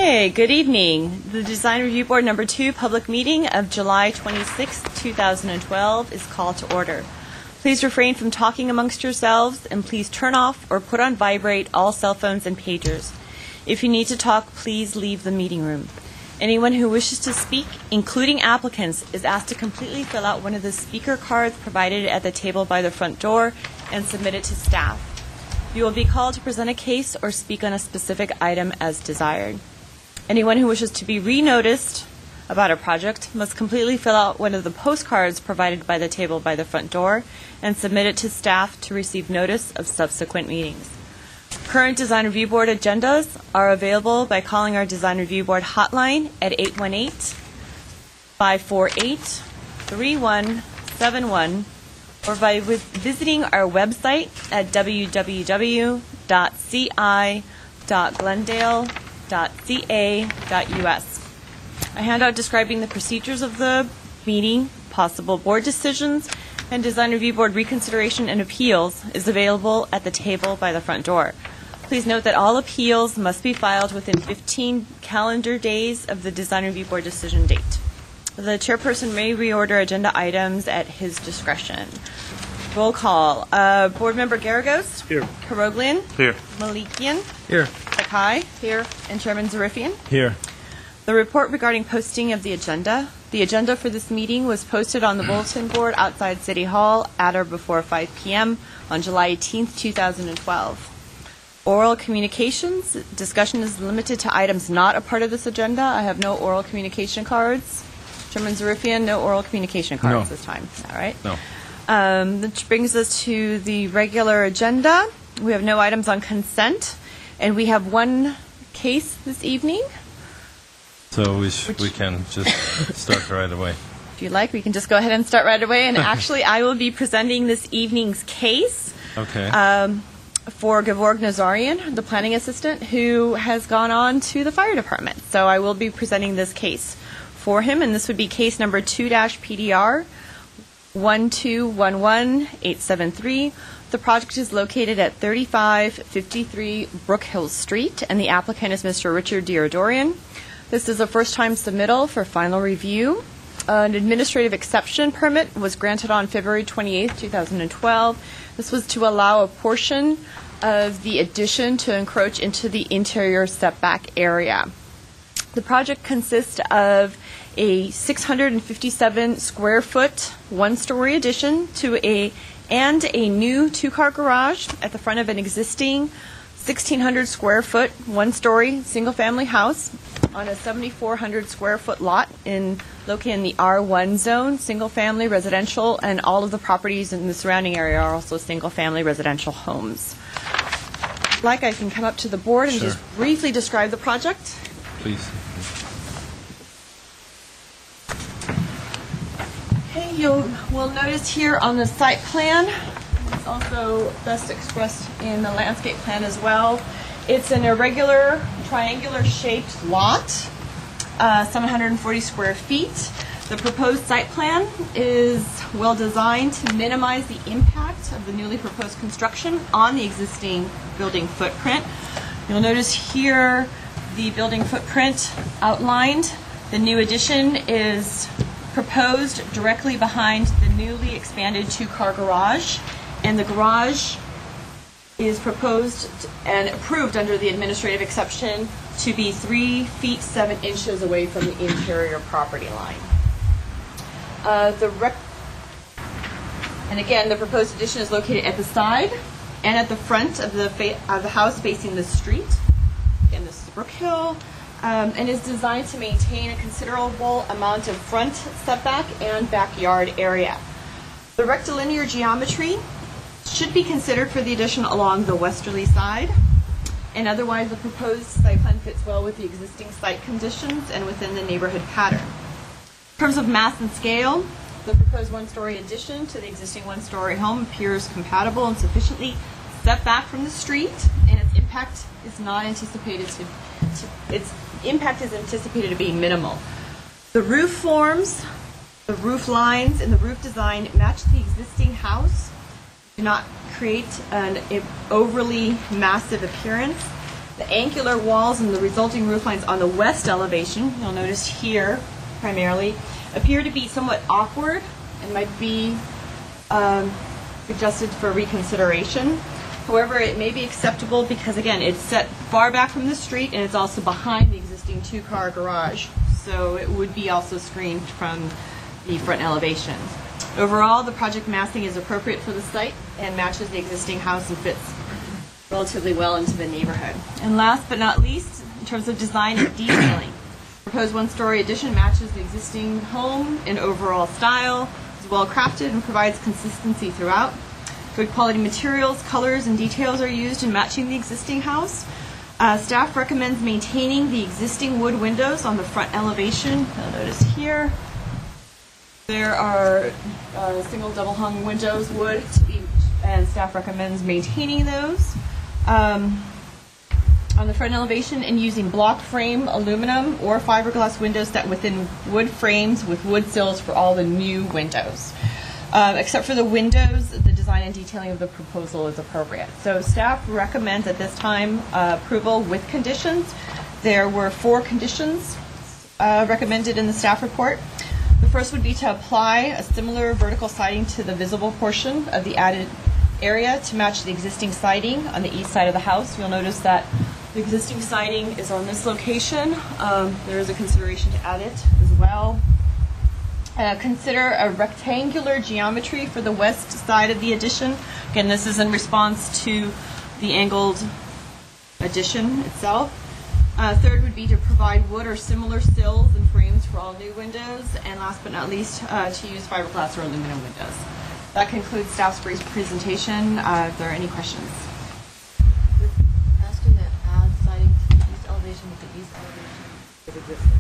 Okay, good evening. The Design Review Board number 2 public meeting of July 26, 2012 is called to order. Please refrain from talking amongst yourselves and please turn off or put on vibrate all cell phones and pagers. If you need to talk, please leave the meeting room. Anyone who wishes to speak, including applicants, is asked to completely fill out one of the speaker cards provided at the table by the front door and submit it to staff. You will be called to present a case or speak on a specific item as desired. Anyone who wishes to be re-noticed about a project must completely fill out one of the postcards provided by the table by the front door and submit it to staff to receive notice of subsequent meetings. Current Design Review Board agendas are available by calling our Design Review Board hotline at 818-548-3171 or by visiting our website at www.ci.glendale.ca.us. A handout describing the procedures of the meeting, possible board decisions, and Design Review Board reconsideration and appeals is available at the table by the front door. Please note that all appeals must be filed within 15 calendar days of the Design Review Board decision date. The chairperson may reorder agenda items at his discretion. Roll call. Board Member Garagos? Here. Karoglian? Here. Malikian? Here. Sakai? Here. And Chairman Zarifian? Here. The report regarding posting of the agenda. The agenda for this meeting was posted on the bulletin board outside City Hall at or before 5 p.m. on July 18th, 2012. Oral communications. Discussion is limited to items not a part of this agenda. I have no oral communication cards. Chairman Zarifian, no oral communication cards this time. All right. No. Which brings us to the regular agenda. We have no items on consent, and we have one case this evening. So we can just start right away. If you like, we can just go ahead and start right away. And actually, I will be presenting this evening's case. Okay. For Gevorg Nazarian, the planning assistant, who has gone on to the fire department. So I will be presenting this case for him, and this would be case number 2-PDR 1211873. The project is located at 3553 Brook Hill Street, and the applicant is Mr. Richard Diodorian. This is a first-time submittal for final review. An administrative exception permit was granted on February 28, 2012. This was to allow a portion of the addition to encroach into the interior setback area. The project consists of a 657 square foot one-story addition to a new two-car garage at the front of an existing 1,600 square foot one-story single-family house on a 7,400 square foot lot located in the R1 zone, single-family residential, and all of the properties in the surrounding area are also single-family residential homes. Like, I can come up to the board and just briefly describe the project. Please. Okay, will notice here on the site plan, it's also best expressed in the landscape plan as well. It's an irregular, triangular-shaped lot, 740 square feet. The proposed site plan is well designed to minimize the impact of the newly proposed construction on the existing building footprint. You'll notice here the building footprint outlined. The new addition is proposed directly behind the newly expanded two-car garage, and the garage is proposed and approved under the administrative exception to be 3 feet 7 inches away from the interior property line. And again, the proposed addition is located at the side and at the front of the house facing the street. Again, this is Brook Hill, and is designed to maintain a considerable amount of front setback and backyard area. The rectilinear geometry should be considered for the addition along the westerly side, and otherwise the proposed site plan fits well with the existing site conditions and within the neighborhood pattern. In terms of mass and scale, the proposed one-story addition to the existing one-story home appears compatible and sufficiently set back from the street, and its impact is anticipated to be minimal. The roof forms, the roof lines, and the roof design match the existing house, do not create an overly massive appearance, The angular walls and the resulting roof lines on the west elevation, you'll notice here primarily, appear to be somewhat awkward and might be suggested for reconsideration. However, it may be acceptable because, again, it's set far back from the street and it's also behind the existing two-car garage. So it would be also screened from the front elevation. Overall, the project massing is appropriate for the site and matches the existing house and fits relatively well into the neighborhood. And last but not least, in terms of design and detailing, proposed one-story addition matches the existing home in overall style, is well crafted and provides consistency throughout. Good quality materials, colors, and details are used in matching the existing house. Staff recommends maintaining the existing wood windows on the front elevation. You'll notice here there are single double hung windows, wood, and staff recommends maintaining those on the front elevation and using block frame aluminum or fiberglass windows set within wood frames with wood sills for all the new windows. Except for the windows, the design and detailing of the proposal is appropriate. So staff recommends at this time approval with conditions. There were 4 conditions recommended in the staff report. The first would be to apply a similar vertical siding to the visible portion of the added area to match the existing siding on the east side of the house. You'll notice that the existing siding is on this location. There is a consideration to add it as well. Consider a rectangular geometry for the west side of the addition. Again, this is in response to the angled addition itself. Third would be to provide wood or similar sills and frames for all new windows. And last but not least, to use fiberglass or aluminum windows. That concludes staff's brief presentation. If there are any questions. Asking that add siding to the east elevation with the east elevation is existing.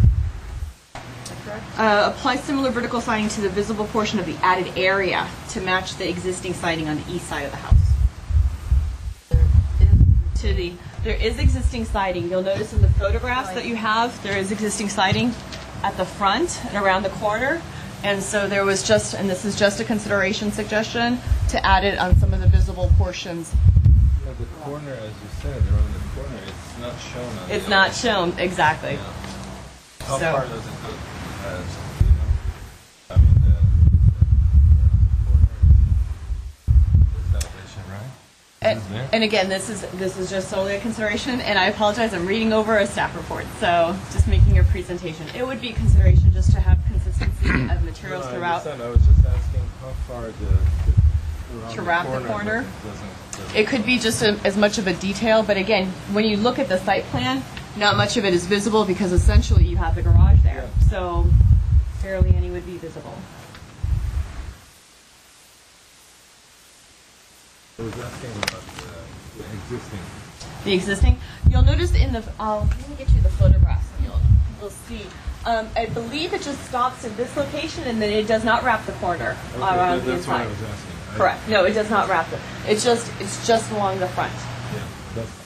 Is that correct? Apply similar vertical siding to the visible portion of the added area to match the existing siding on the east side of the house. There is existing siding. You'll notice in the photographs that you have, there is existing siding at the front and around the corner. And so there was just, and this is just a consideration suggestion, to add it on some of the visible portions. Yeah, the corner, as you said, around the corner, it's not shown on It's the not elevation. shown, exactly. Yeah. How So- far does it go? You know, I mean, the corner is this elevation, right? And, This is there? and again, this is just solely a consideration, and I apologize, I'm reading over a staff report, so just making your presentation. It would be a consideration just to have consistency of materials No, I throughout. understand. I was just asking how far around To wrap the corner? doesn't It could be just as much of a detail, but again, when you look at the site plan, not much of it is visible because essentially you have the garage there. Yeah. So barely any would be visible. I was asking about the existing. The existing, you'll notice in the, let me get you the photographs and you'll see. I believe it just stops at this location and then it does not wrap the corner around the That's what I inside. was asking. Correct. No, it does not wrap it. It's just along the front. Yeah, that's fine.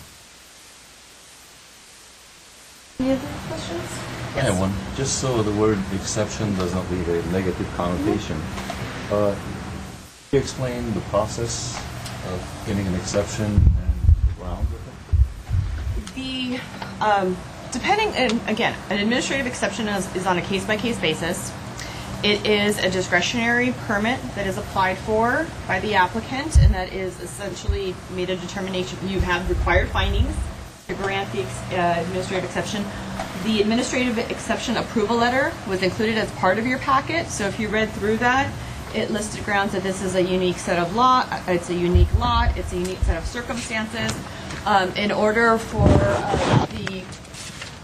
Any other questions? I have one. Just so the word exception does not leave a negative connotation. Can you explain the process of getting an exception and ground with it? The depending, and again, an administrative exception is on a case-by-case basis. It is a discretionary permit that is applied for by the applicant, and that is essentially made a determination. You have required findings to grant the administrative exception. The administrative exception approval letter was included as part of your packet, so if you read through that, it listed grounds that this is a unique set of it's a unique lot, it's a unique set of circumstances. In order for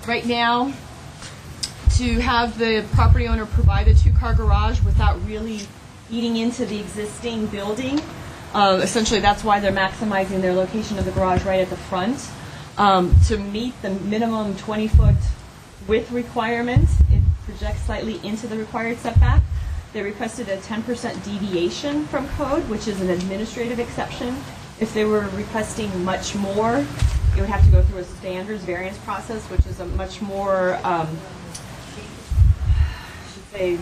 right now, to have the property owner provide a two-car garage without really eating into the existing building, essentially that's why they're maximizing their location of the garage right at the front. To meet the minimum 20-foot width requirement, it projects slightly into the required setback. They requested a 10% deviation from code, which is an administrative exception. If they were requesting much more, it would have to go through a standards variance process, which is a much more, it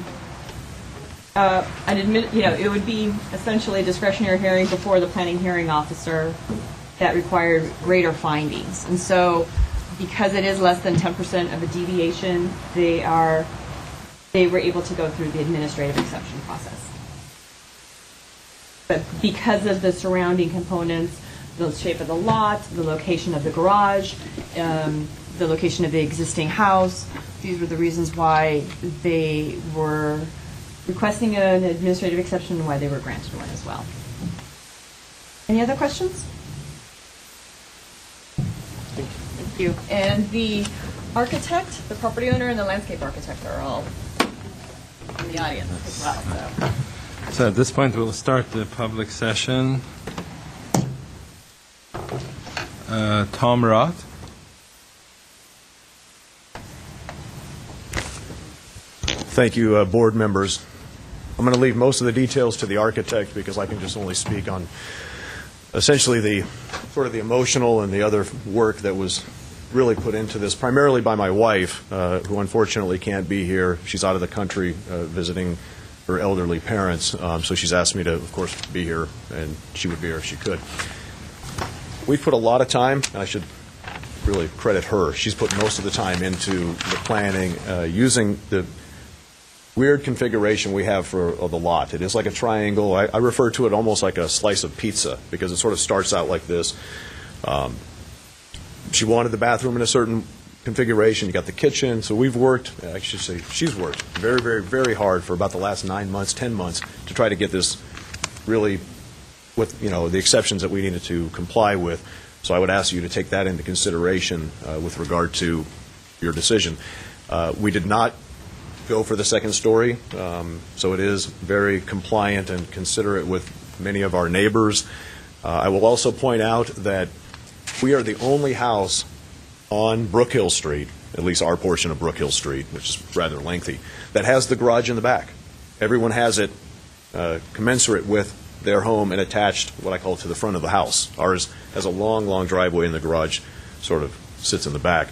would be essentially a discretionary hearing before the planning hearing officer that required greater findings. And so because it is less than 10% of a deviation, they were able to go through the administrative exception process. But because of the surrounding components, the shape of the lot, the location of the garage, the location of the existing house, these were the reasons why they were requesting an administrative exception and why they were granted one as well. Any other questions? Thank you. And the architect, the property owner, and the landscape architect are all in the audience as well. So at this point, we'll start the public session. Tom Roth. Thank you, board members. I'm going to leave most of the details to the architect because I can just only speak on essentially the sort of the emotional and the other work that was really put into this, primarily by my wife, who unfortunately can't be here. She's out of the country visiting her elderly parents, so she's asked me to, of course, be here, and she would be here if she could. We've put a lot of time, and I should really credit her. She's put most of the time into the planning, using the weird configuration we have for the lot. It is like a triangle. I refer to it almost like a slice of pizza because it sort of starts out like this. She wanted the bathroom in a certain configuration. You got the kitchen. So we've worked, I should say she's worked very, very, very hard for about the last 9 months, 10 months to try to get this really with, the exceptions that we needed to comply with. So I would ask you to take that into consideration with regard to your decision. We did not go for the second story, so it is very compliant and considerate with many of our neighbors. I will also point out that we are the only house on Brook Hill Street, at least our portion of Brook Hill Street, which is rather lengthy, that has the garage in the back. Everyone has it commensurate with their home and attached, what I call, to the front of the house. Ours has a long, long driveway, and the garage sort of sits in the back.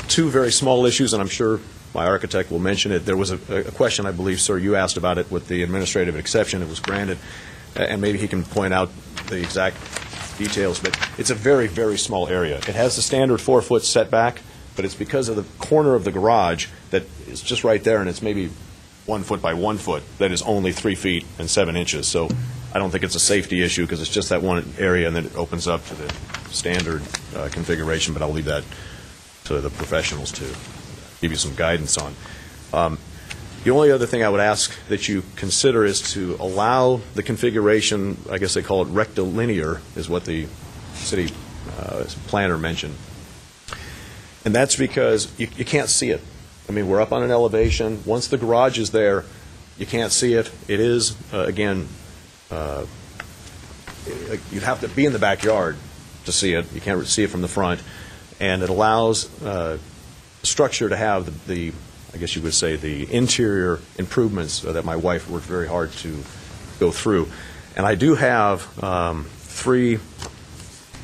Two very small issues, and I'm sure my architect will mention it. There was a question, I believe, sir, you asked about it with the administrative exception. It was granted, and maybe he can point out the exact details, but it's a very, very small area. It has the standard 4-foot setback, but it's because of the corner of the garage that is just right there, and it's maybe 1 foot by 1 foot that is only 3 feet and 7 inches. So I don't think it's a safety issue because it's just that one area, and then it opens up to the standard configuration, but I'll leave that to the professionals to give you some guidance on. The only other thing I would ask that you consider is to allow the configuration, I guess they call it rectilinear, is what the city planner mentioned. And that's because you can't see it. I mean, we're up on an elevation. Once the garage is there, you can't see it. It is, again, you'd have to be in the backyard to see it. You can't see it from the front. And it allows the structure to have the I guess you would say, the interior improvements that my wife worked very hard to go through. And I do have 3,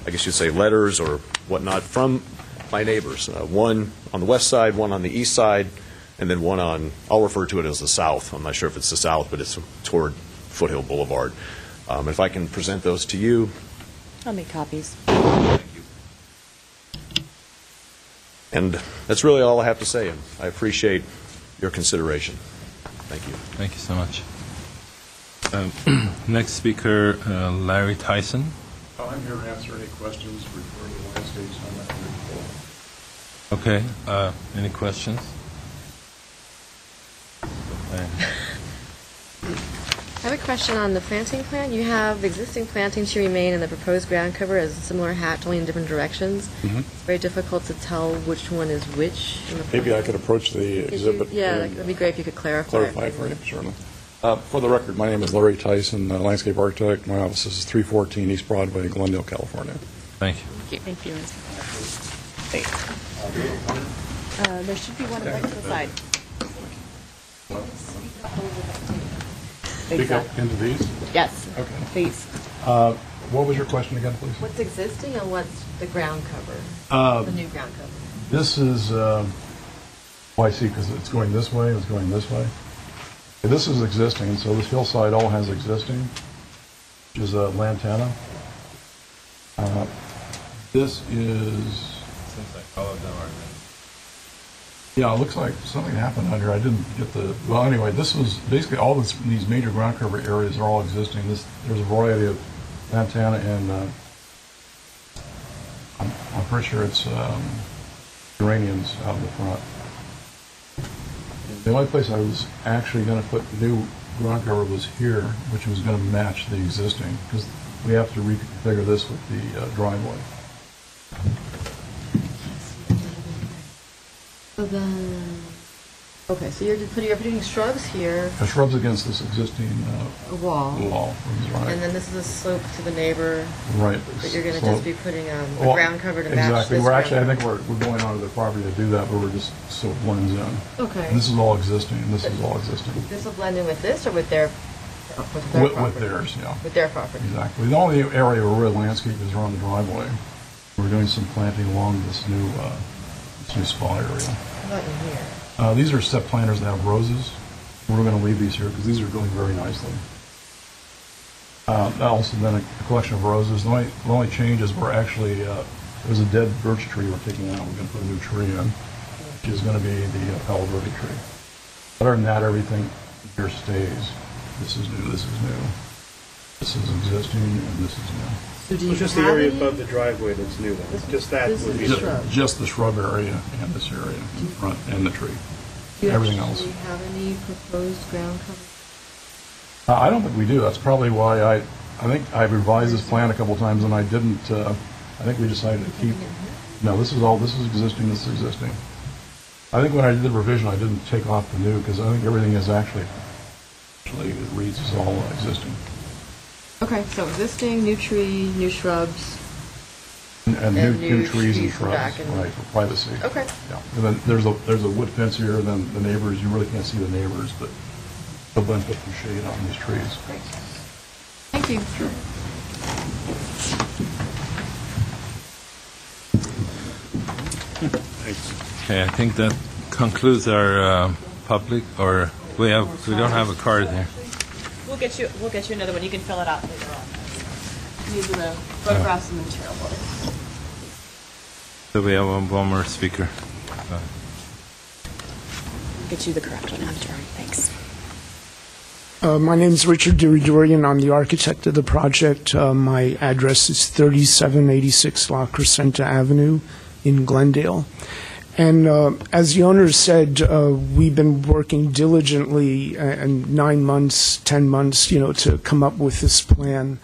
I guess you'd say, letters or whatnot from my neighbors. One on the west side, one on the east side, and then one on, I'll refer to it as the south. I'm not sure if it's the south, but it's toward Foothill Boulevard. If I can present those to you. I'll make copies. Thank you. And that's really all I have to say, and I appreciate your consideration. Thank you. Thank you so much. Next speaker, Larry Tyson. I'm here to answer any questions referring to landscapes on that report. Okay. Any questions? I have a question on the planting plan. You have existing plantings to remain in the proposed ground cover as a similar hatch, only in different directions. Mm-hmm. It's very difficult to tell which one is which. In the Maybe plan. I could approach the exhibit. That'd be great if you could clarify. Clarify for you, certainly. For the record, my name is Larry Tyson, landscape architect. My office is 314 East Broadway, Glendale, California. Thank you. Thank you. There should be one right to the side. Speak up into these. Yes. Okay. Please. What was your question again, please? What's existing and what's the ground cover? The new ground cover. This is, I see, because it's going this way, it's going this way. This is existing, so this hillside all has existing. which is Lantana. This is, Seems like all of them are. yeah, it looks like something happened under. I didn't get the, well, anyway, this was basically all these major ground cover areas are all existing. There's a variety of Lantana and I'm pretty sure it's geraniums out in the front. The only place I was actually going to put new ground cover was here, which was going to match the existing, because we have to reconfigure this with the driveway. So then, okay, so you're putting shrubs here, The shrubs against this existing a wall, wall, right? and then this is a slope to the neighbor, Right. but you're going to So- just be putting a Well, ground cover to match exactly. this We're actually, I ground think we're going onto the property to do that, but we're just so it blends in. cover. Okay. And this is all existing, and this is all existing. This will blend in with this or with their With property? theirs, yeah. With their property. Exactly. The only area where real landscape is around the driveway. We're doing some planting along this new spa area. How about in here? These are step planters that have roses. We're going to leave these here because these are growing very nicely. Also then a collection of roses. The only changes were actually, there's a dead birch tree we're taking out. We're going to put a new tree in, which is going to be the Palo Verde tree. Other than that, everything here stays. This is new, this is new. This is existing, and this is new. So do you It's just the have area any- above the driveway that's new then. Just that this would is be. the shrub. Just the shrub area and this area in front and the tree. Do you Everything else. actually have any proposed ground cover? I don't think we do. That's probably why I think I revised this plan a couple of times and I didn't, I think we decided to keep, no, this is existing, this is existing. I think when I did the revision, I didn't take off the new because I think everything is actually, it reads as all existing. Okay, so existing, new tree, new shrubs. And new trees and shrubs, back and- right, for privacy. Okay. Yeah, and then there's a wood fence here, and then the neighbors, you really can't see the neighbors, but they'll then put some shade on these trees. Great. Thank you. Okay, I think that concludes our public, or we don't have a card here. We'll get you another one. You can fill it out later on. These are the photographs and the material photos. So we have one more speaker. Get you the correct one after. Thanks. My name is Richard Durian. I'm the architect of the project. My address is 3786 La Crescenta Avenue in Glendale. And as the owner said, we've been working diligently, and 9 months, 10 months, to come up with this plan.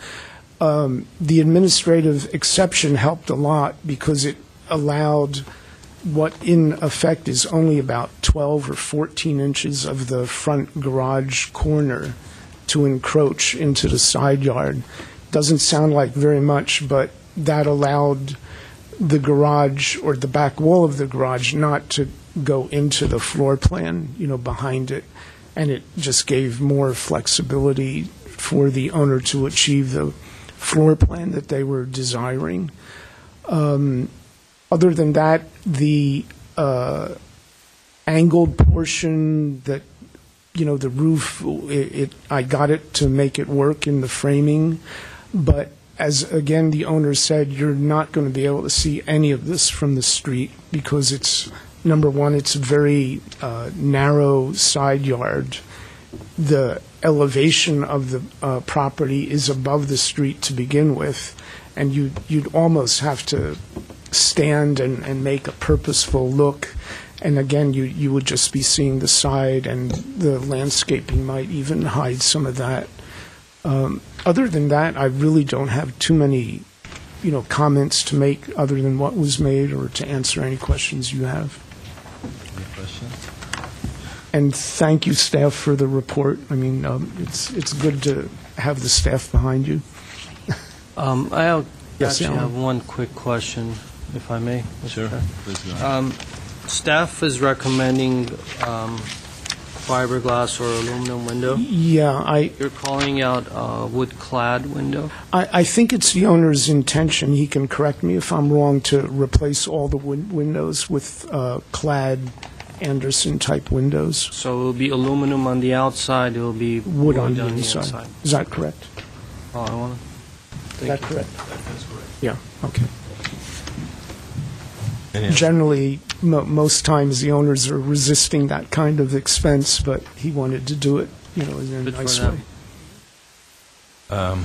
The administrative exception helped a lot because it allowed what in effect is only about 12 or 14 inches of the front garage corner to encroach into the side yard. Doesn't sound like very much, but that allowed the garage or the back wall of the garage not to go into the floor plan, behind it. And it just gave more flexibility for the owner to achieve the floor plan that they were desiring. Other than that, the angled portion that, the roof, I got it to make it work in the framing, but as, again, the owner said, you're not going to be able to see any of this from the street because it's, number one, it's a very narrow side yard. The elevation of the property is above the street to begin with, and you'd almost have to stand and make a purposeful look. And again, you would just be seeing the side, and the landscaping might even hide some of that. Other than that, I really don't have too many, comments to make other than what was made or to answer any questions you have. Any questions? And thank you, staff, for the report. I mean, it's good to have the staff behind you. I Yes, actually Alan. have one quick question, if I may. Mr. Sure. Chair. Please go ahead. Staff is recommending fiberglass or aluminum window. Yeah, You're calling out wood-clad window? I think it's the owner's intention, he can correct me if I'm wrong, to replace all the windows with clad Anderson-type windows, So it will be aluminum on the outside, it will be wood on the inside. Is that correct? all I want. Is that correct? That's correct. Yeah, okay. Generally, most times the owners are resisting that kind of expense, but he wanted to do it, in a Good for nice them. way.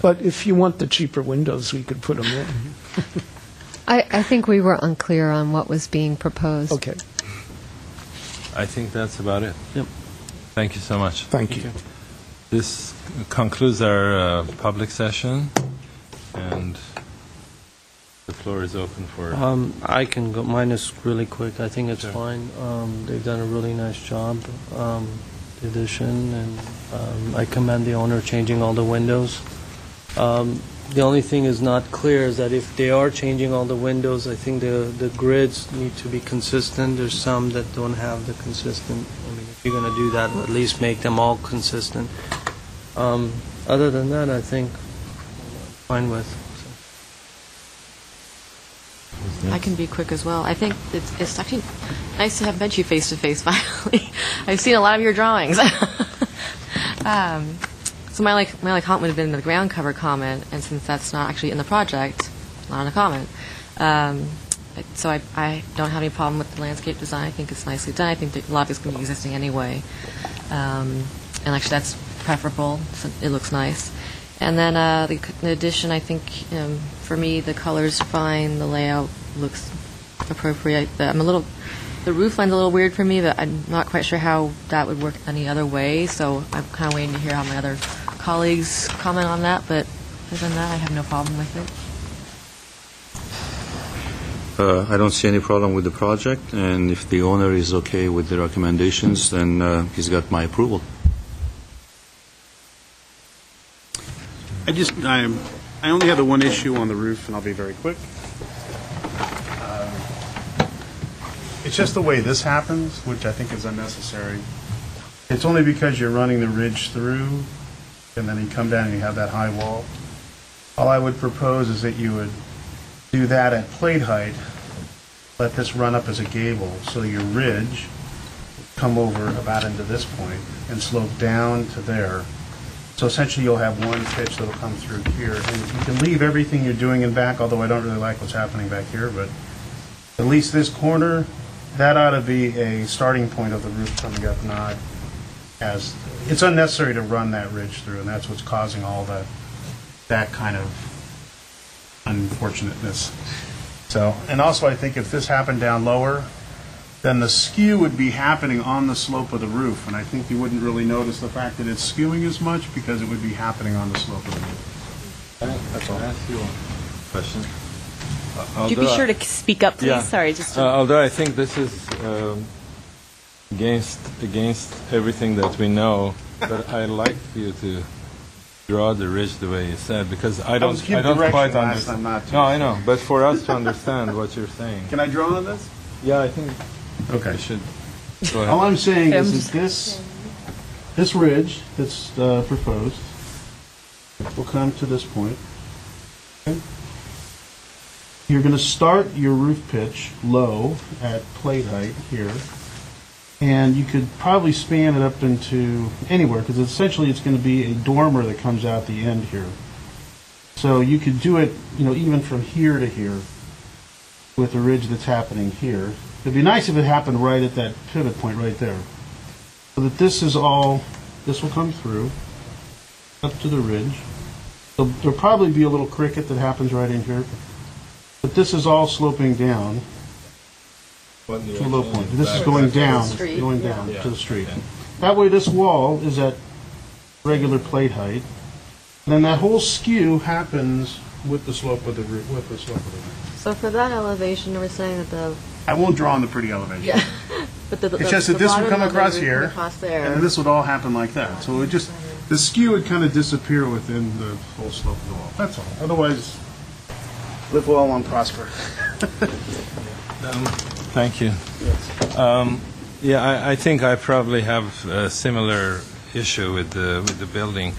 But if you want the cheaper windows, we could put them in. I think we were unclear on what was being proposed. Okay, I think that's about it. Yep. Thank you so much. thank you. This concludes our public session, and the floor is open for... I can go, mine is really quick, I think it's Sure. fine. They've done a really nice job, the addition, and I commend the owner changing all the windows. The only thing is not clear is that if they are changing all the windows, I think the grids need to be consistent. There's some that don't have the consistent. I mean, if you're going to do that, at least make them all consistent. Other than that, I think fine with. I can be quick as well. I think it's actually nice to have met you face to face finally. I've seen a lot of your drawings. So my comment would have been the ground cover comment, and since that's not actually in the project, not in a comment. So I don't have any problem with the landscape design. I think it's nicely done. I think the lobby's going to be existing anyway, and actually that's preferable. So it looks nice. And then the addition, I think for me the colors are fine. The layout looks appropriate. The roof line's a little weird for me, but I'm not quite sure how that would work any other way. So I'm kind of waiting to hear how my other colleagues comment on that. But other than that, I have no problem with it. I don't see any problem with the project, and if the owner is okay with the recommendations, then he's got my approval. I only have the one issue on the roof, and I'll be very quick. It's just the way this happens, which I think is unnecessary. It's only because you're running the ridge through, and then you come down and you have that high wall. All I would propose is that you would do that at plate height, let this run up as a gable, so your ridge would come over about into this point and slope down to there. So essentially you'll have one pitch that'll come through here. And you can leave everything you're doing in back, although I don't really like what's happening back here, but at least this corner, that ought to be a starting point of the roof coming up, not as, it's unnecessary to run that ridge through, and that's what's causing all that kind of unfortunateness. So, and also I think if this happened down lower, then the skew would be happening on the slope of the roof, and I think you wouldn't really notice the fact that it's skewing as much because it would be happening on the slope of the roof. That's all. Can I ask you one question? Would you be sure to speak up, please? Yeah. Sorry, just although I think this is against everything that we know, but I'd like you to draw the ridge the way you said, because I don't quite understand. No, I know, but for us to understand what you're saying. Can I draw on this? Yeah, I think Okay. you should. Go ahead. All I'm saying is that this ridge that's proposed will come to this point. Okay. You're going to start your roof pitch low at plate height here, and you could probably span it up into anywhere, because essentially it's going to be a dormer that comes out the end here. So you could do it, even from here to here with the ridge that's happening here. It'd be nice if it happened right at that pivot point right there. So that this will come through up to the ridge. There'll probably be a little cricket that happens right in here. But this is all sloping down to a low point. This is going down, to the street. That way this wall is at regular plate height. And then that whole skew happens with the slope of the roof, So for that elevation, we're saying that the I won't draw on the pretty elevation. yeah, but It's just that this would come across here, across there. and then this would all happen like that. So the skew would kind of disappear within the whole slope of the wall. That's all. Otherwise, live well and prosper. Thank you. Yeah, I think I probably have a similar issue with the building.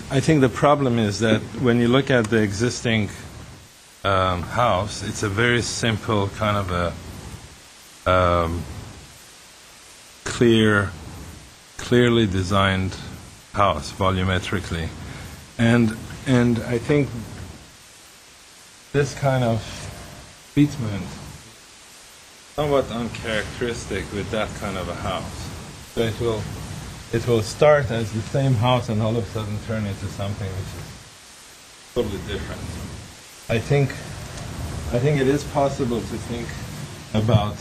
I think the problem is that when you look at the existing house, it's a very simple kind of a clearly designed house volumetrically, And I think this kind of treatment somewhat uncharacteristic with that kind of a house. So it will start as the same house and all of a sudden turn into something which is totally different. I think it is possible to think about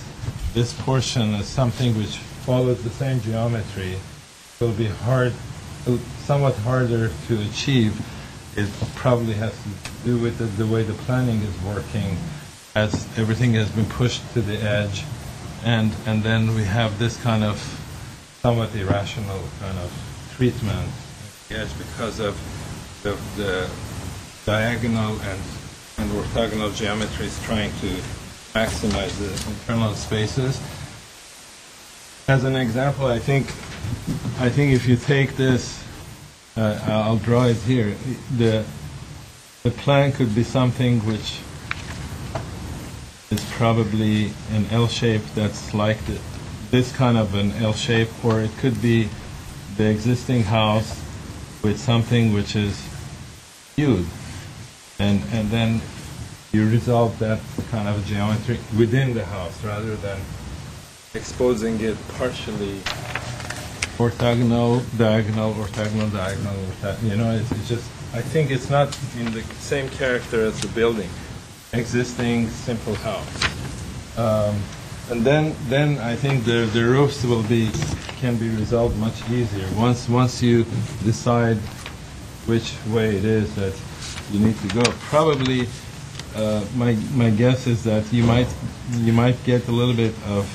this portion as something which follows the same geometry. It will be somewhat harder to achieve. It probably has to do with the way the planning is working, as everything has been pushed to the edge, and then we have this kind of somewhat irrational kind of treatment at the edge because of the diagonal and orthogonal geometries trying to maximize the internal spaces. As an example, I think if you take this, I'll draw it here. The plan could be something which is probably an L shape that's like this kind of an L shape, or it could be the existing house with something which is skewed, and then you resolve that kind of geometry within the house rather than exposing it partially orthogonal, diagonal, orthogonal, diagonal, you know, it's just, I think it's not in the same character as the building, existing simple house. And then I think the roofs can be resolved much easier once you decide which way it is that you need to go. Probably my guess is that you might get a little bit of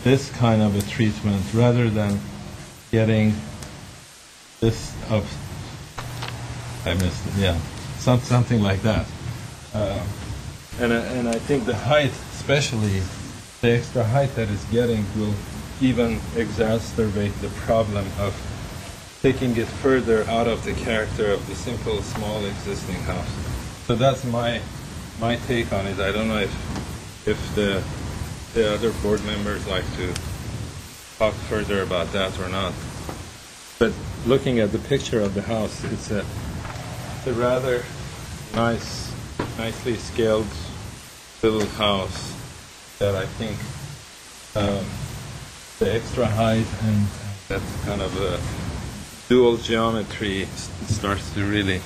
this kind of a treatment rather than getting this of, I missed it, yeah, something like that. And I think the height, especially the extra height that it's getting, will even exacerbate the problem of taking it further out of the character of the simple, small existing house. So that's my take on it. I don't know if the other board members like to talk further about that or not. But looking at the picture of the house, it's a rather nicely scaled little house that I think the extra height and that kind of a dual geometry starts to really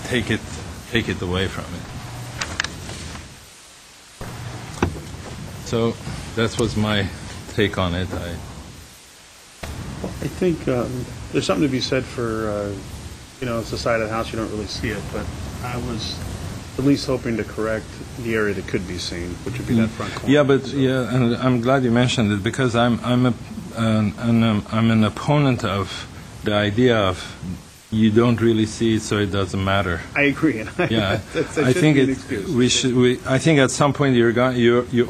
take it away from it. So that was my take on it. I think there's something to be said for, it's the side of the house, you don't really see it, but I was at least hoping to correct the area that could be seen, which would be that front corner. Yeah, but and I'm glad you mentioned it because I'm an opponent of the idea of you don't really see it, so it doesn't matter. I agree. Yeah, I think I think at some point you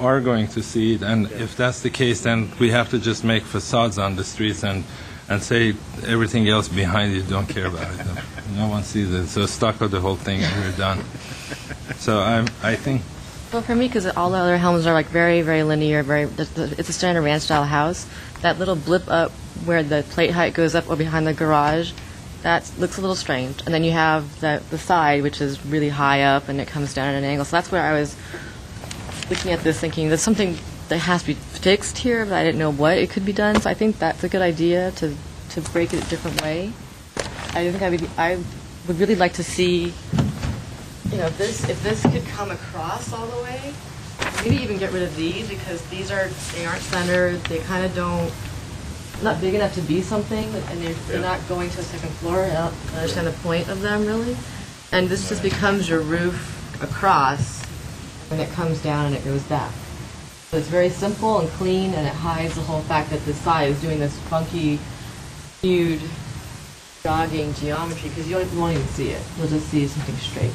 are going to see it, and if that's the case, then we have to just make facades on the streets and say everything else behind you don't care about it. No one sees it, so stucco the whole thing and we're done. So I think. Well, for me, because all the other homes are like very, very linear, it's a standard ranch style house. That little blip up where the plate height goes up or behind the garage, that looks a little strange. And then you have the side, which is really high up, and it comes down at an angle. So that's where I was looking at this, thinking there's something that has to be fixed here, but I didn't know what it could be done. So I think that's a good idea to break it a different way. I think I would really like to see, if this could come across all the way, maybe even get rid of these because they aren't centered. They kind of not big enough to be something, and they're not going to a second floor. I don't understand the point of them really. And this just becomes your roof across, and it comes down and it goes back. So it's very simple and clean, and it hides the whole fact that the side is doing this funky, skewed, jogging geometry because you won't even see it. You'll just see something straight.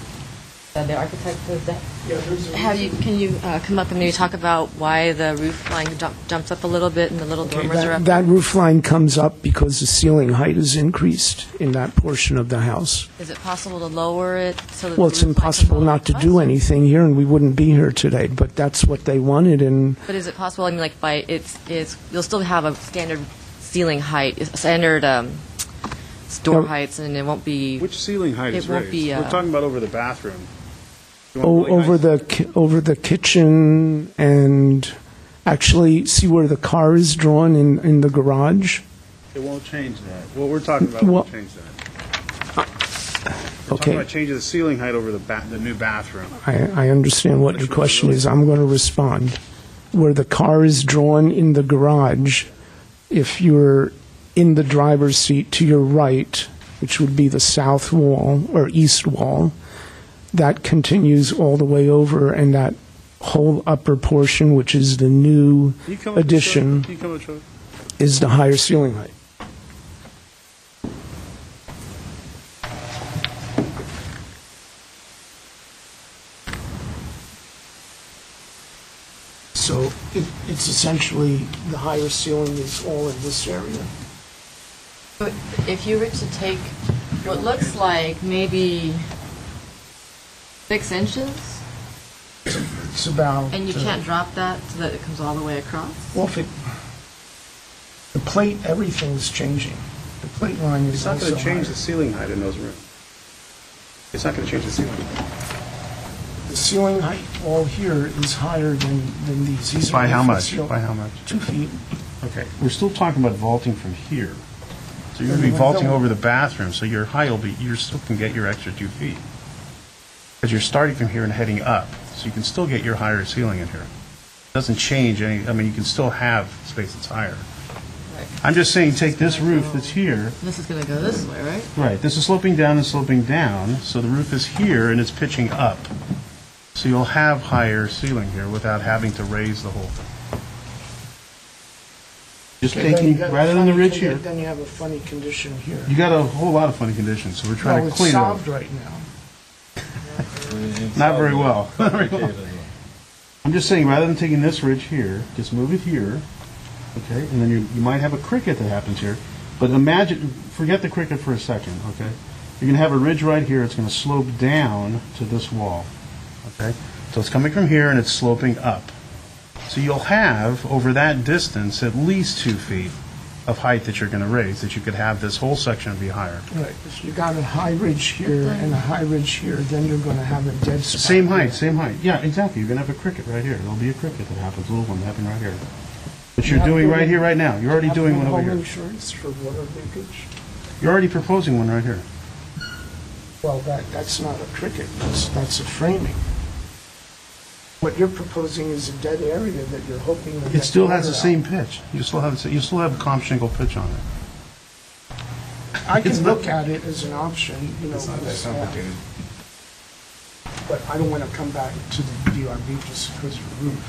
The architect says that. Can you come up and maybe talk about why the roof line jumps up a little bit and the little dormers are up? That roof line comes up because the ceiling height is increased in that portion of the house. Is it possible to lower it so that Well, it's impossible not to do anything here, and we wouldn't be here today. But that's what they wanted, and. But is it possible? I mean, like you'll still have a standard ceiling height, standard door No. heights, and it won't be. Which ceiling height It is won't raised? be, We're talking about over the bathroom. You want Over really over the kitchen, and actually, see where the car is drawn in the garage? nice? It won't change that. What we're talking about Well- won't change that. We're talking Okay, about changing the ceiling height over the new bathroom. I understand what your question is. I'm going to respond. Where the car is drawn in the garage, if you're in the driver's seat to your right, which would be the south wall or east wall, that continues all the way over, and that whole upper portion, which is the new Can you come up and show- addition, Can you come up and show? is the higher ceiling height. So it's essentially, the higher ceiling is all in this area. But if you were to take what looks like maybe 6 inches, It's about... and you can't drop that so that it comes all the way across. Well, if it, the plate, everything's changing. The plate line It's is not also going to change higher. the ceiling height in those rooms. It's not going to change the ceiling height. The ceiling height all here is higher than these. These are By how different much? ceil- By how much? 2 feet. Okay, we're still talking about vaulting from here. So you're going to be vaulting over the bathroom, so your height will be, you still can get your extra 2 feet. Because you're starting from here and heading up, so you can still get your higher ceiling in here. It doesn't change any, I mean, you can still have space that's higher. I'm just saying, take this roof that's here, This is going to go this way, right? right, this is sloping down and sloping down, so the roof is here and it's pitching up. So you'll have higher ceiling here without having to raise the whole thing. Just Okay, then taking, you got a rather than the funny ridge condi- here, Then you have a funny condition here. you got a whole lot of funny conditions, so we're trying Well, to it's clean it up. solved right now. Not very well. Complicated. I'm just saying, rather than taking this ridge here, just move it here, okay? And then you might have a cricket that happens here. But imagine, forget the cricket for a second, okay? You're going to have a ridge right here. It's going to slope down to this wall, okay? So it's coming from here and it's sloping up. So you'll have, over that distance, at least 2 feet of height that you're going to raise, that you could have this whole section be higher. Right, so you got a high ridge here and a high ridge here, then you're going to have a dead spot. Same height, here. same height. Yeah, exactly. You're going to have a cricket right here. There'll be a cricket that happens, a little one happening right here. But you're have doing building- right here, right now. You're already Have doing one over home here. insurance for water leakage? You're already proposing one right here. Well, that's not a cricket, that's a framing. What you're proposing is a dead area that you're hoping to It get still has water the out. same pitch. You still have a comp shingle pitch on it. I it's can not- look at it as an option, you know. But I don't want to come back to the DRB just because of the roof.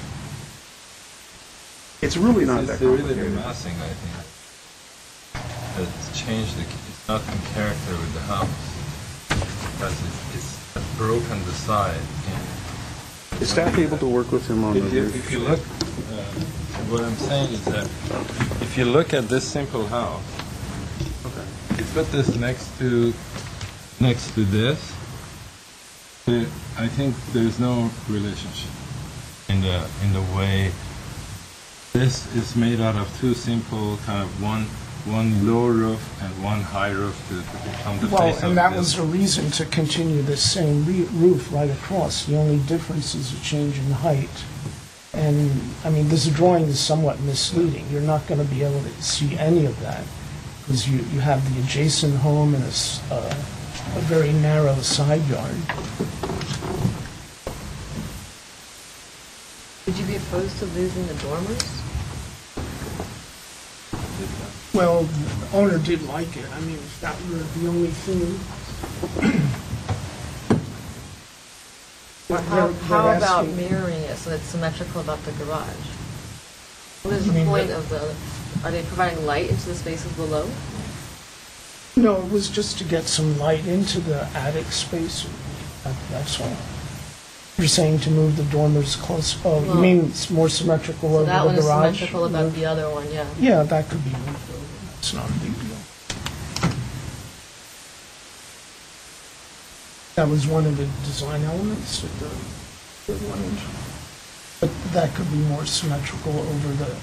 It's really not that It's really the complicated. massing, I think, that's changed it's not in character with the house. Because it's broken the side. Is staff able to work with him on the If you look, what I'm saying is that if you look at this simple house, you put this next to this, I think there's no relationship in the way this is made out of 2 simple kind of one low roof and one high roof to become the Well, face of and that this. was a reason to continue the same roof right across. The only difference is a change in height. And, I mean, this drawing is somewhat misleading. You're not going to be able to see any of that because you have the adjacent home and a very narrow side yard. Would you be opposed to losing the dormers? Well, the owner did like it. I mean, if that were the only thing. Or how about mirroring it so it's symmetrical about the garage? What is You the mean point the- of are they providing light into the spaces below? No, it was just to get some light into the attic space. That's all. You're saying to move the dormers close, oh, you Well, mean it's more symmetrical So over that one the is garage? symmetrical about the other one, yeah. Yeah, that could be moved over. It's not a big deal. That was one of the design elements that the wanted. But that could be more symmetrical over the...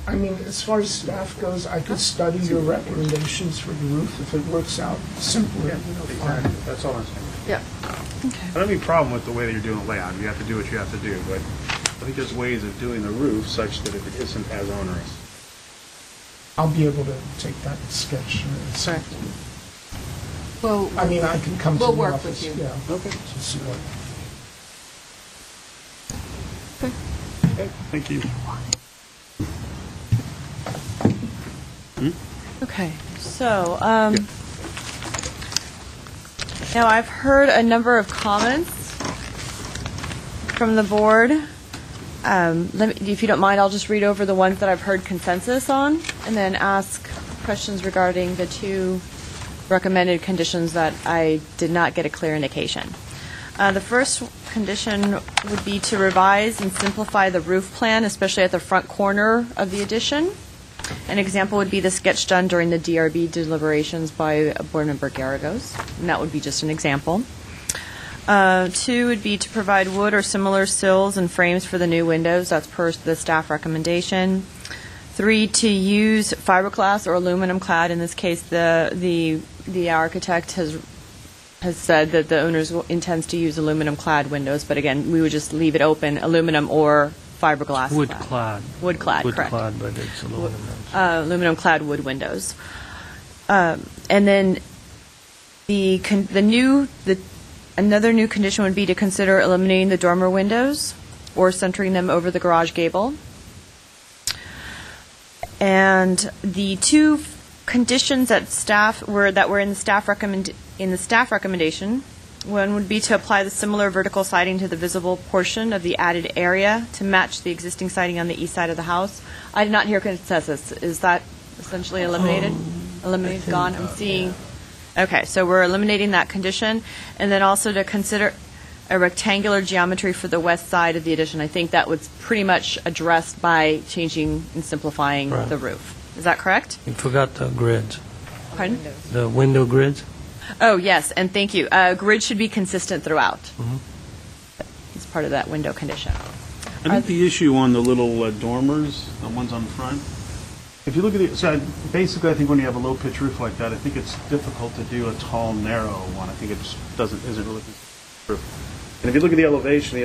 I mean, as far as staff goes, I could study your recommendations for the roof if it works out simpler, fine. Exactly, that's all I'm saying. Yeah. I don't have any problem with the way that you're doing the layout. You have to do what you have to do, but I think there's ways of doing the roof such that it isn't as onerous. I'll be able to take that sketch. Sure. Well, I mean, I can come to We'll the work office. with you. Yeah. Okay. To see what. Thank you. Okay, so, now I've heard a number of comments from the board. If you don't mind, I'll just read over the ones that I've heard consensus on, and then ask questions regarding the two recommended conditions that I did not get a clear indication. The first condition would be to revise and simplify the roof plan, especially at the front corner of the addition. An example would be the sketch done during the DRB deliberations by Board Member Garagos, and that would be just an example. Two would be to provide wood or similar sills and frames for the new windows. That's per the staff recommendation. Three, to use fiberglass or aluminum clad. In this case, the architect has said that the owner intends to use aluminum clad windows, but again, we would just leave it open, aluminum or fiberglass. Wood clad. Wood clad, Wood correct. clad, but it's aluminum. Aluminum clad wood windows. And then another new condition would be to consider eliminating the dormer windows or centering them over the garage gable. And the two conditions that were in the staff recommendation, one would be to apply the similar vertical siding to the visible portion of the added area to match the existing siding on the east side of the house. I did not hear consensus. Is that essentially eliminated? Eliminated, gone? I'm seeing. Okay, so we're eliminating that condition, and then also to consider a rectangular geometry for the west side of the addition. I think that was pretty much addressed by changing and simplifying Right. the roof. Is that correct? You forgot the grids, Pardon? the window grids. Oh, yes, and thank you. Grid should be consistent throughout. It's part of that window condition. I think the issue on the little dormers, the ones on the front, if you look at it, so basically I think when you have a low pitch roof like that, I think it's difficult to do a tall, narrow one. I think it just isn't really roof. And if you look at the elevation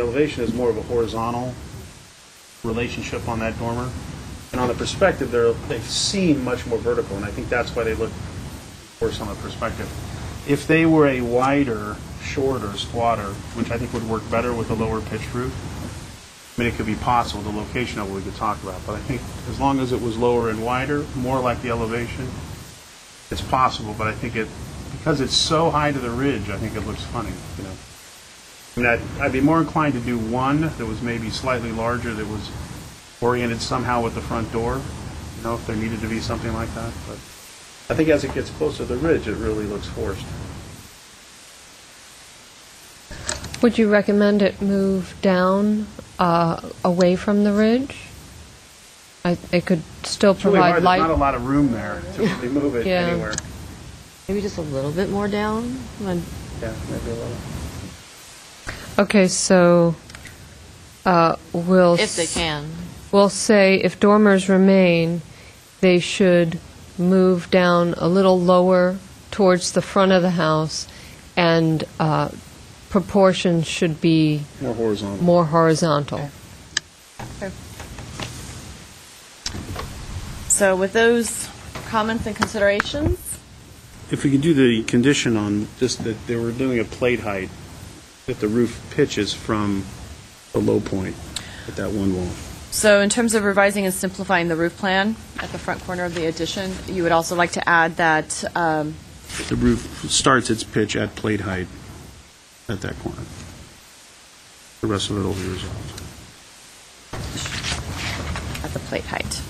is more of a horizontal relationship on that dormer. And on the perspective, they seem much more vertical, and I think that's why they look worse on the perspective. If they were a wider, shorter, squatter, which I think would work better with a lower pitched roof, I mean, it could be possible, the location of it we could talk about, but I think as long as it was lower and wider, more like the elevation, it's possible, but I think because it's so high to the ridge, I think it looks funny, you know. I mean, I'd be more inclined to do one that was maybe slightly larger, that was oriented somehow with the front door, you know, if there needed to be something like that, but I think as it gets closer to the ridge, it really looks forced. Would you recommend it move down away from the ridge? It could still It's really provide hard, light. there's not a lot of room there to really move it Yeah. anywhere. Maybe just a little bit more down? Yeah, maybe a little. Okay, so If they can. we'll say if dormers remain, they should move down a little lower towards the front of the house, and proportions should be More horizontal. more horizontal. So with those comments and considerations, If we could do the condition on just that they were doing a plate height, that the roof pitches from the low point at that one wall. so in terms of revising and simplifying the roof plan at the front corner of the addition, you would also like to add that The roof starts its pitch at plate height at that corner. The rest of it will be resolved. at the plate height.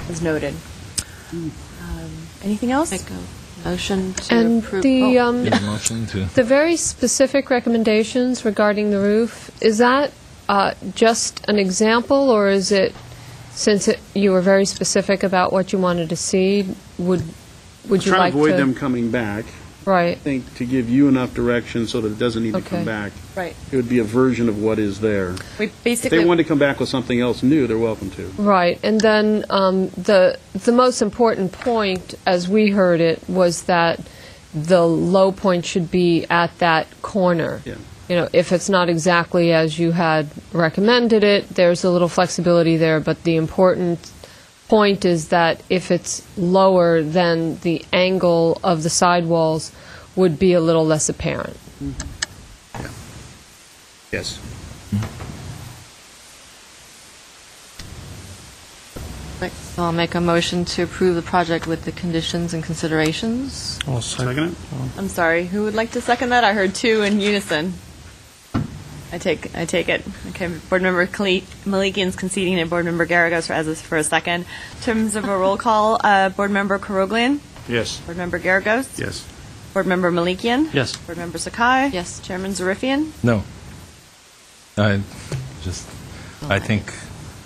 As noted. Anything else? Make a motion to And approve. the Motion to. the very specific recommendations regarding the roof, is that just an example, or is it, since you were very specific about what you wanted to see, would you Try like to avoid to? them coming back, Right. I think to give you enough direction so that it doesn't need to come Okay. back. Right. It would be a version of what is there. We If basically. they want to come back with something else new, they're welcome to. Right, and then the most important point, as we heard it, was that the low point should be at that corner. Yeah. You know, if it's not exactly as you had recommended it, there's a little flexibility there, but the important point is that if it's lower, then the angle of the sidewalls would be a little less apparent. Yes. So I'll make a motion to approve the project with the conditions and considerations. I'll Second it? I'm sorry. Who would like to second that? I heard two in unison. I take it. Okay, Board Member Malikian's conceding and Board Member Garagos for a second. In terms of a roll call, Board Member Karoglian, Yes. Board Member Garagos, Yes. Board Member Malikian, Yes. Board Member Sakai, Yes. Chairman Zarifian. No. I think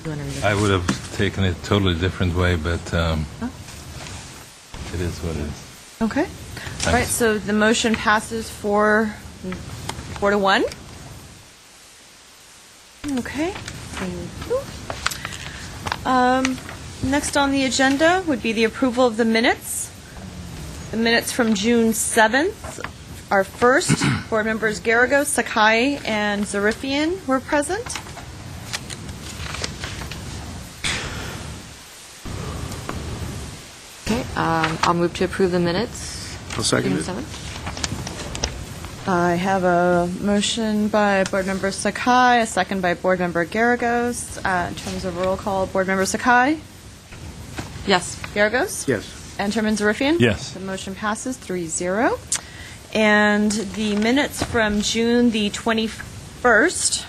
You wanna read it? I would have taken it totally different way, but it is what it is. Okay. All right, so the motion passes 4-1. Okay. Thank you. Next on the agenda would be the approval of the minutes. The minutes from June 7th are first. Board members Garagos, Sakai, and Zarifian were present. Okay, I'll move to approve the minutes. I'll second June it. 7th. I have a motion by Board Member Sakai, a second by Board Member Garagos. In terms of roll call, Board Member Sakai, Yes. Garagos, Yes. and Chairman Zarifian. Yes. The motion passes 3-0. And the minutes from June the 21st,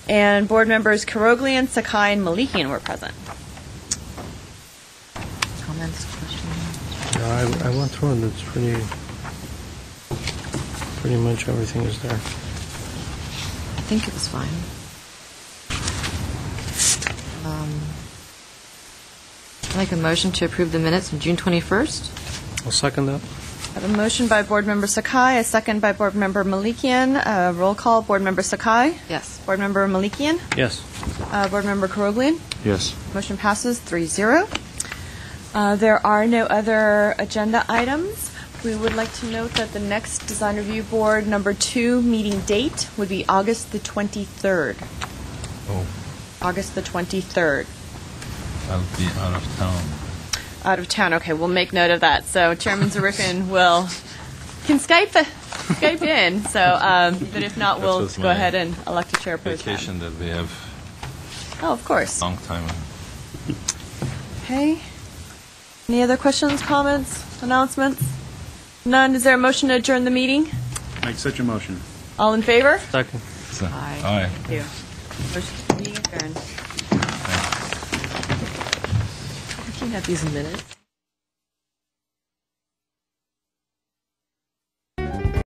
and Board Members Karoglian, Sakai, and Malikian were present. Comments, questions? Yeah, I went through and it's pretty much everything is there. I think it was fine. I'll make a motion to approve the minutes from June 21st. I'll second that. I have a motion by Board Member Sakai, a second by Board Member Malikian. Roll call, Board Member Sakai, Yes. Board Member Malikian, Yes. Board Member Karoglian. Yes. Motion passes 3-0. There are no other agenda items. We would like to note that the next Design Review Board number 2 meeting date would be August the 23rd. Oh, August the 23rd. I'll be out of town. Out of town. Okay, we'll make note of that. So Chairman Zarifian can Skype in. So, but if not, we'll was go my ahead and elect a chairperson. Vacation that we have Oh, of course. long time. Okay. Any other questions, comments, announcements? None. Is there a motion to adjourn the meeting? Make such a motion. All in favor? Second. So, Aye. aye. Thank you. Motion meeting adjourned. Looking at these minutes.